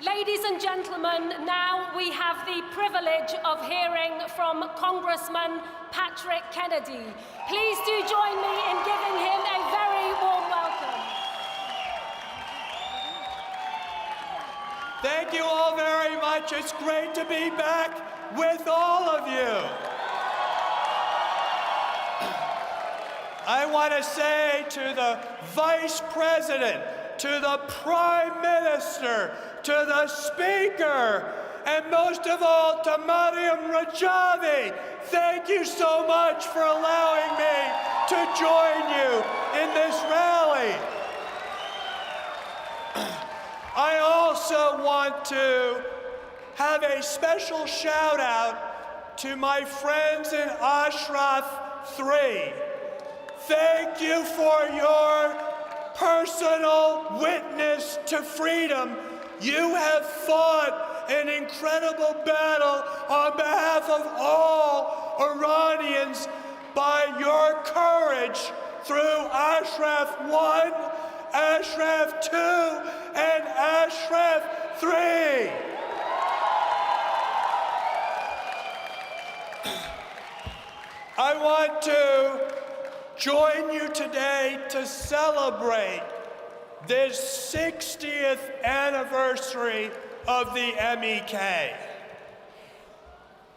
Ladies and gentlemen, now we have the privilege of hearing from Congressman Patrick Kennedy. Please do join me in giving him a very warm welcome. Thank you all very much. It's great to be back with all of you. I want to say to the Vice President, to the Prime Minister, to the Speaker, and most of all to Maryam Rajavi, thank you so much for allowing me to join you in this rally. I also want to have a special shout out to my friends in Ashraf 3. Thank you for your personal witness to freedom. You have fought an incredible battle on behalf of all Iranians by your courage through Ashraf 1, Ashraf 2, and Ashraf 3. I want to join you today to celebrate this 60th anniversary of the MEK.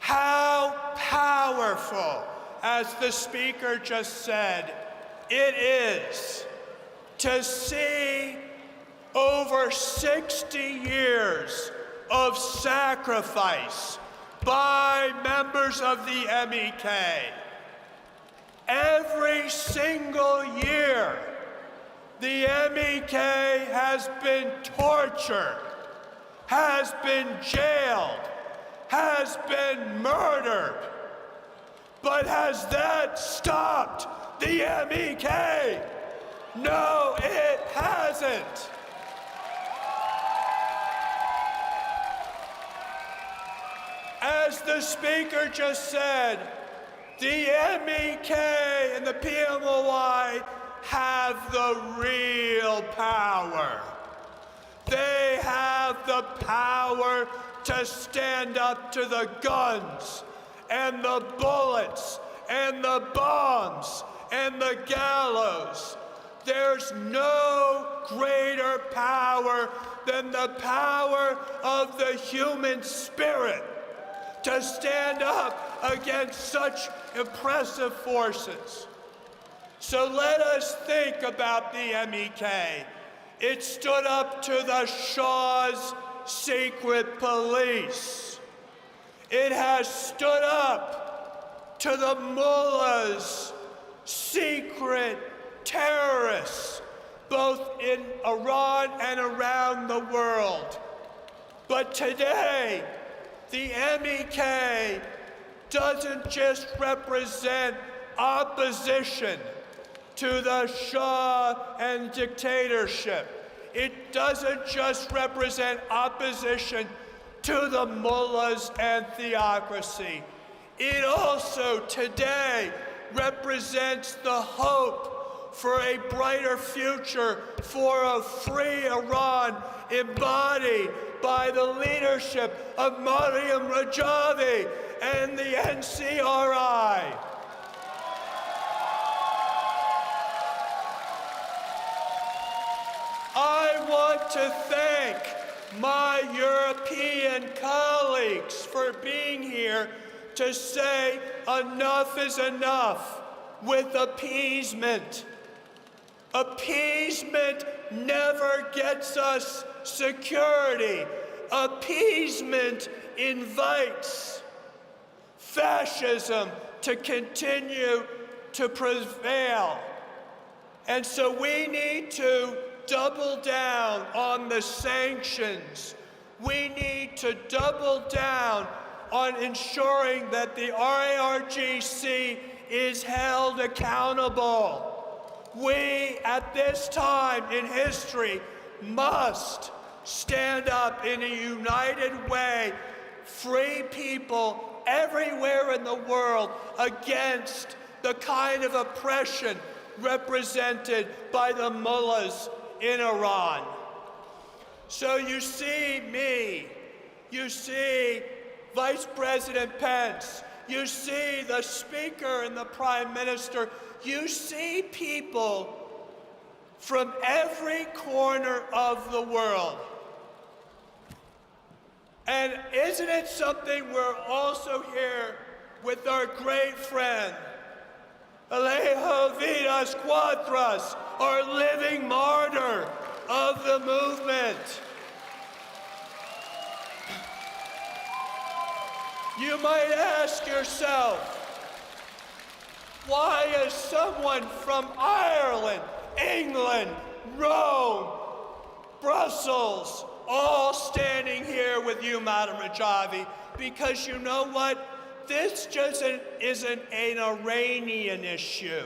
How powerful, as the speaker just said, it is to see over 60 years of sacrifice by members of the MEK. Every single year, the MEK has been tortured, has been jailed, has been murdered. But has that stopped the MEK? No, it hasn't. As the speaker just said, the MEK and the PMOI have the real power. They have the power to stand up to the guns and the bullets and the bombs and the gallows. There's no greater power than the power of the human spirit to stand up against such impressive forces. So let us think about the MEK. It stood up to the Shah's secret police. It has stood up to the mullah's secret terrorists, both in Iran and around the world. But today, the MEK doesn't just represent opposition to the Shah and dictatorship. It doesn't just represent opposition to the mullahs and theocracy. It also today represents the hope for a brighter future, for a free Iran embodied by the leadership of Maryam Rajavi and the NCRI. I want to thank my European colleagues for being here to say enough is enough with appeasement. Appeasement never gets us security. Appeasement invites fascism to continue to prevail. And so we need to double down on the sanctions. We need to double down on ensuring that the IRGC is held accountable. We, at this time in history, must stand up in a united way, free people everywhere in the world against the kind of oppression represented by the mullahs in Iran. So you see me, you see Vice President Pence, you see the Speaker and the Prime Minister, you see people from every corner of the world. And isn't it something we're also here with our great friend, Alejo Vidas Cuadras, our living martyr of the movement. You might ask yourself, why is someone from Ireland, England, Rome, Brussels, all standing here with you, Madam Rajavi? Because you know what? This just isn't an Iranian issue.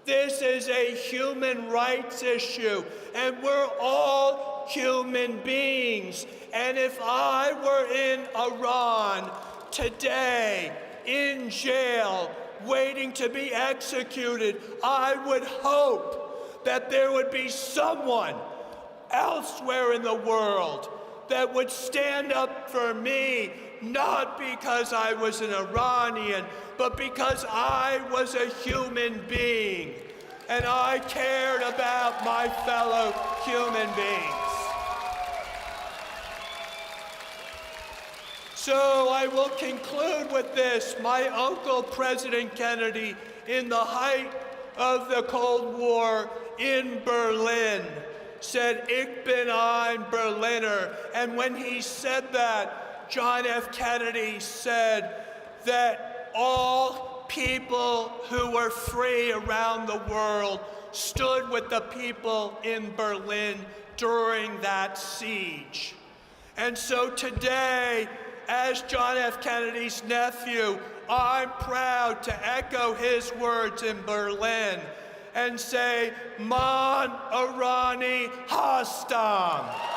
This is a human rights issue, and we're all human beings. And if I were in Iran today, in jail, waiting to be executed, I would hope that there would be someone elsewhere in the world that would stand up for me, not because I was an Iranian, but because I was a human being, and I cared about my fellow human beings. So I will conclude with this. My uncle, President Kennedy, in the height of the Cold War in Berlin, said, "Ich bin ein Berliner." And when he said that, John F. Kennedy said that all people who were free around the world stood with the people in Berlin during that siege. And so today, as John F. Kennedy's nephew, I'm proud to echo his words in Berlin and say, Man Irani Hastam.